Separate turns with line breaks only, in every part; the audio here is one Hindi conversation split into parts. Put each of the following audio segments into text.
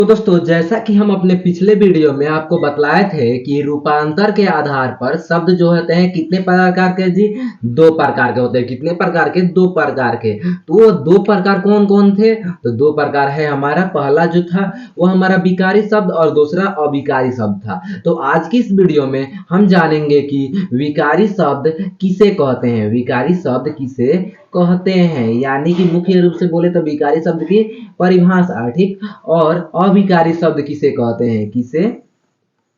तो दोस्तों, जैसा कि हम अपने पिछले वीडियो में आपको बतलाए थे कि रूपांतर के आधार पर शब्द जो होते हैं कितने प्रकार के जी, दो प्रकार के होते हैं। कितने प्रकार के? दो प्रकार के। तो वो दो प्रकार कौन कौन थे? तो दो प्रकार है हमारा। पहला जो था वो हमारा विकारी शब्द और दूसरा अविकारी शब्द था। तो आज की इस वीडियो में हम जानेंगे कि विकारी शब्द किसे कहते हैं, विकारी शब्द किसे कहते हैं। यानी कि मुख्य रूप से बोले तो विकारी शब्द की परिभाषा, ठीक। और अविकारी शब्द किसे कहते हैं, किसे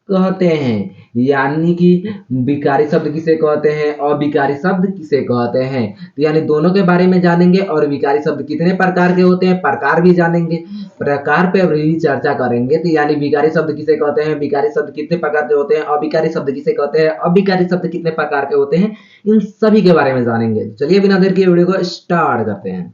कहते हैं। यानी कि विकारी शब्द किसे कहते हैं, अविकारी शब्द किसे कहते हैं। तो यानी दोनों के बारे में जानेंगे और विकारी शब्द कितने प्रकार के होते हैं, प्रकार भी जानेंगे, प्रकार पे भी चर्चा करेंगे। तो यानी विकारी शब्द किसे कहते हैं, विकारी शब्द कितने प्रकार के होते हैं, अविकारी शब्द किसे कहते हैं, अविकारी शब्द कितने प्रकार के होते हैं, इन सभी के बारे में जानेंगे। चलिए बिना देर के वीडियो को स्टार्ट करते हैं।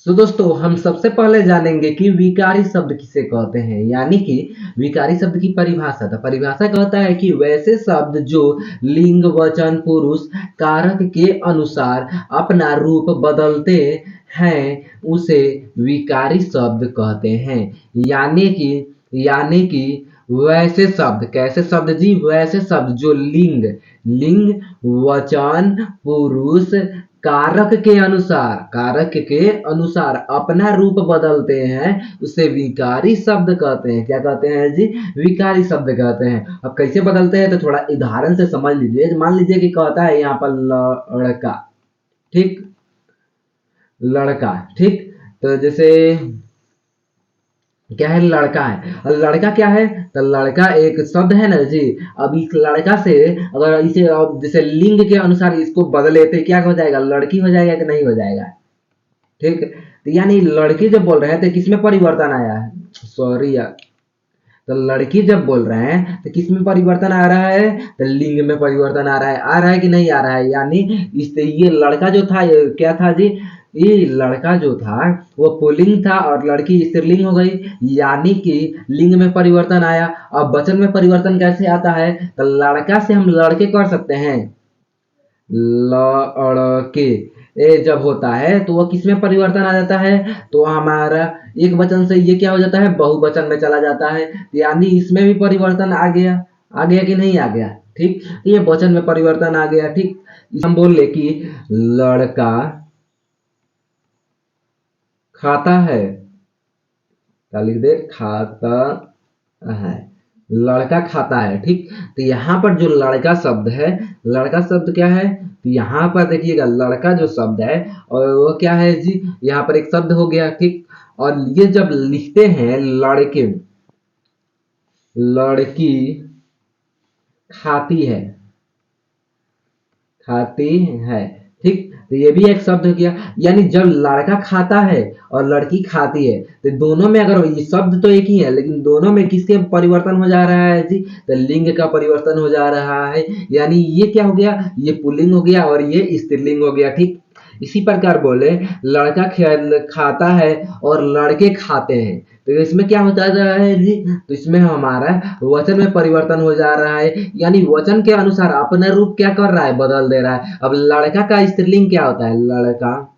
तो दोस्तों, हम सबसे पहले जानेंगे कि विकारी शब्द किसे कहते हैं। यानी कि विकारी शब्द की परिभाषा। तो परिभाषा कहता है कि वैसे शब्द जो लिंग, वचन, पुरुष, कारक के अनुसार अपना रूप बदलते हैं उसे विकारी शब्द कहते हैं। यानी कि वैसे शब्द, कैसे शब्द जी? वैसे शब्द जो लिंग, वचन, पुरुष, कारक के अनुसार अपना रूप बदलते हैं उसे विकारी शब्द कहते हैं। क्या कहते हैं जी? विकारी शब्द कहते हैं। अब कैसे बदलते हैं तो थोड़ा उदाहरण से समझ लीजिए। मान लीजिए कि कहता है यहाँ पर लड़का, ठीक, लड़का, ठीक। तो जैसे क्या है, लड़का है। और लड़का क्या है? तो लड़का एक शब्द है ना जी। अब इस लड़का से अगर इसे अब जैसे लिंग के अनुसार इसको बदले तो क्या हो जाएगा? लड़की हो जाएगा कि नहीं हो जाएगा? ठीक। तो यानी लड़की जब बोल रहे हैं तो किसमें परिवर्तन आया है? सॉरी यार। तो लड़की जब बोल रहे हैं तो किसमें परिवर्तन आ रहा है? तो लिंग में परिवर्तन आ रहा है कि नहीं आ रहा है? यानी इससे ये लड़का जो था, ये क्या था जी? ये लड़का जो था वो पुल्लिंग था और लड़की स्त्रीलिंग हो गई। यानी कि लिंग में परिवर्तन आया। अब वचन में परिवर्तन कैसे आता है? तो लड़का से हम लड़के कर सकते हैं, लड़के। ए जब होता है तो वह किसमें परिवर्तन आ जाता है? तो हमारा एक वचन से ये क्या हो जाता है? बहुवचन में चला जाता है। यानी इसमें भी परिवर्तन आ गया कि नहीं आ गया? ठीक। ये वचन में परिवर्तन आ गया, ठीक। हम बोल ले कि लड़का खाता है, क्या लिख दे? खाता है, लड़का खाता है, ठीक। तो यहाँ पर जो लड़का शब्द है, लड़का शब्द क्या है? तो यहाँ पर देखिएगा लड़का जो शब्द है और वो क्या है जी? यहाँ पर एक शब्द हो गया, ठीक। और ये जब लिखते हैं लड़के, लड़की खाती है, खाती है, ठीक। तो ये भी एक शब्द हो गया। यानी जब लड़का खाता है और लड़की खाती है तो दोनों में, अगर ये शब्द तो एक ही है लेकिन दोनों में किसके परिवर्तन हो जा रहा है जी? तो लिंग का परिवर्तन हो जा रहा है। यानी ये क्या हो गया? ये पुल्लिंग हो गया और ये स्त्रीलिंग हो गया, ठीक। इसी प्रकार बोले लड़का खाता है और लड़के खाते हैं तो इसमें क्या होता जा रहा है जी? तो इसमें हमारा वचन में परिवर्तन हो जा रहा है। यानी वचन के अनुसार अपना रूप क्या कर रहा है? बदल दे रहा है। अब लड़का का स्त्रीलिंग क्या होता है? लड़का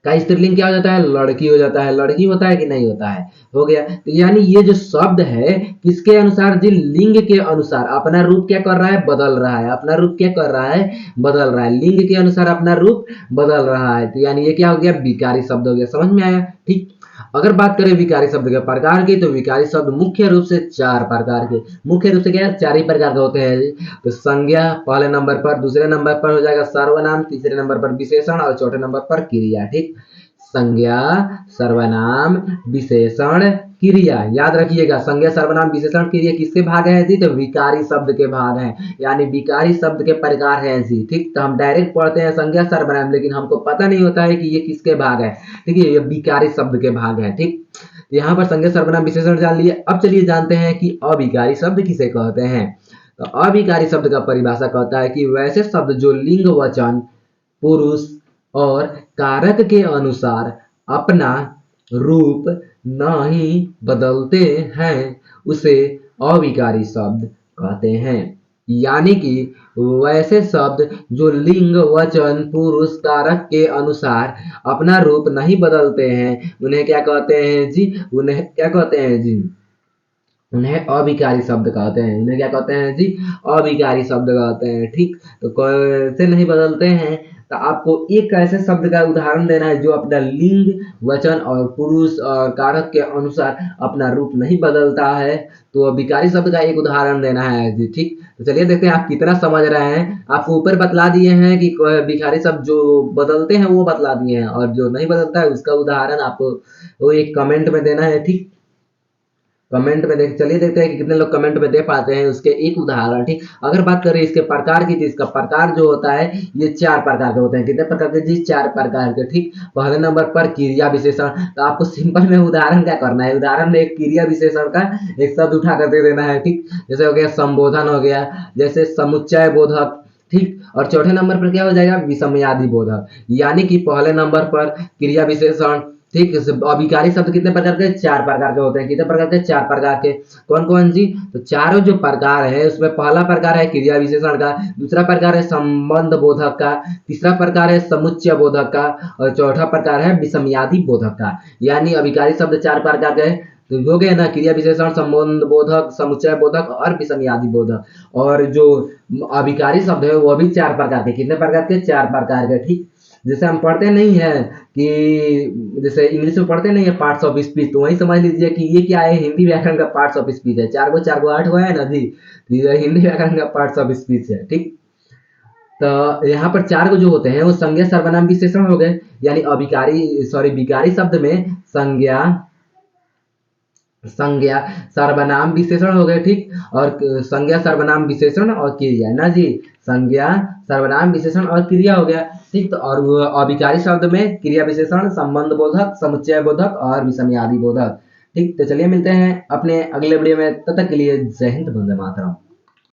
का स्त्रीलिंग क्या हो जाता है? लड़की हो जाता है। लड़की होता है कि नहीं होता है? हो गया। तो यानी ये जो शब्द है किसके अनुसार जी? लिंग के अनुसार अपना रूप क्या कर रहा है? बदल रहा है। अपना रूप क्या कर रहा है? बदल रहा है। लिंग के अनुसार अपना रूप बदल रहा है। तो यानी ये क्या हो गया? विकारी शब्द हो गया। समझ में आया? ठीक। अगर बात करें विकारी शब्द के प्रकार की तो विकारी शब्द मुख्य रूप से चार प्रकार के, मुख्य रूप से क्या है? चार ही प्रकार के होते हैं। तो संज्ञा पहले नंबर पर, दूसरे नंबर पर हो जाएगा सर्वनाम, तीसरे नंबर पर विशेषण और चौथे नंबर पर क्रिया, ठीक। संज्ञा, सर्वनाम, विशेषण, क्रिया। याद रखिएगा संज्ञा, सर्वनाम, विशेषण, क्रिया किसके भाग है जी? तो विकारी शब्द के भाग हैं। यानी विकारी शब्द के प्रकार हैं जी, ठीक। तो हम डायरेक्ट पढ़ते हैं संज्ञा, सर्वनाम, लेकिन हमको पता नहीं होता है कि ये किसके भाग है, ठीक है। ये विकारी शब्द के भाग है, ठीक। यहाँ पर संज्ञा, सर्वनाम, विशेषण जान लिए। अब चलिए जानते हैं कि अविकारी शब्द किसे कहते हैं। तो अविकारी शब्द का परिभाषा कहता है कि वैसे शब्द जो लिंग, वचन, पुरुष और कारक के अनुसार अपना रूप नहीं बदलते हैं उसे अविकारी शब्द कहते हैं। यानी कि वैसे शब्द जो लिंग, वचन, पुरुष, कारक के अनुसार अपना रूप नहीं बदलते हैं, उन्हें क्या कहते हैं जी? उन्हें क्या कहते हैं जी? उन्हें अविकारी शब्द कहते हैं। उन्हें क्या कहते हैं जी? अविकारी शब्द कहते हैं। ठीक, तो कैसे नहीं बदलते हैं? तो आपको एक ऐसे शब्द का उदाहरण देना है जो अपना लिंग, वचन और पुरुष और कारक के अनुसार अपना रूप नहीं बदलता है। तो अविकारी शब्द का एक उदाहरण देना है जी। ठीक, तो चलिए देखते हैं आप कितना समझ रहे हैं। आपको ऊपर बतला दिए हैं कि विकारी शब्द जो बदलते हैं वो बतला दिए हैं, और जो नहीं बदलता है उसका उदाहरण आपको वो एक कमेंट में देना है। ठीक, कमेंट में देख, चलिए देखते हैं कि कितने लोग कमेंट में दे पाते हैं उसके एक उदाहरण। ठीक, अगर बात करें इसके प्रकार की, तो इसका प्रकार जो होता है ये 4 प्रकार के होते हैं। कितने प्रकार के जी? 4 प्रकार के। ठीक, पहले नंबर पर क्रिया विशेषण। तो आपको सिंपल में उदाहरण क्या करना है? उदाहरण में एक क्रिया विशेषण का एक शब्द उठा कर दे देना है। ठीक, जैसे हो गया संबोधन, हो गया जैसे समुच्चय बोधक। ठीक, और चौथे नंबर पर क्या हो जाएगा? विषमयादि बोधक। यानी कि पहले नंबर पर क्रिया विशेषण। ठीक, अभिकारी शब्द कितने प्रकार के? 4 प्रकार के होते हैं। कितने प्रकार के? 4 प्रकार के। कौन कौन जी? तो चारों जो प्रकार है उसमें पहला प्रकार है क्रिया विशेषण का, दूसरा प्रकार है संबंध बोधक का, तीसरा प्रकार है समुच्चय बोधक का, और चौथा प्रकार है विषमयादि बोधक का। यानी अभिकारी शब्द 4 प्रकार के तो हो गए ना, क्रिया विशेषण, संबंध बोधक, समुच्चय बोधक और विषमयादि बोधक। और जो अभिकारी शब्द है वो भी 4 प्रकार के। कितने प्रकार के? 4 प्रकार के। ठीक, जैसे हम पढ़ते नहीं है कि जैसे इंग्लिश में पढ़ते नहीं है पार्ट्स ऑफ स्पीच, तो वही समझ लीजिए कि ये क्या है? हिंदी व्याकरण का पार्ट्स ऑफ स्पीच है। 4 गो 8 गो है ना जी, तो ये हिंदी व्याकरण का पार्ट्स ऑफ स्पीच है। ठीक, तो यहाँ पर 4 गो जो होते हैं वो संज्ञा, सर्वनाम, विशेषण हो गए। यानी अभिकारी सॉरी विकारी शब्द में संज्ञा, संज्ञा, सर्वनाम, विशेषण हो गए। ठीक, और संज्ञा, सर्वनाम, विशेषण और क्रिया ना जी। संज्ञा, सर्वनाम, विशेषण और क्रिया हो गया। ठीक, तो और वो अभिकारी शब्द में क्रिया विशेषण, संबंध बोधक, समुच्चय बोधक और विषमयादि बोधक। ठीक, तो चलिए मिलते हैं अपने अगले वीडियो में। तब तक के लिए जय हिंद, वंदे मातरम।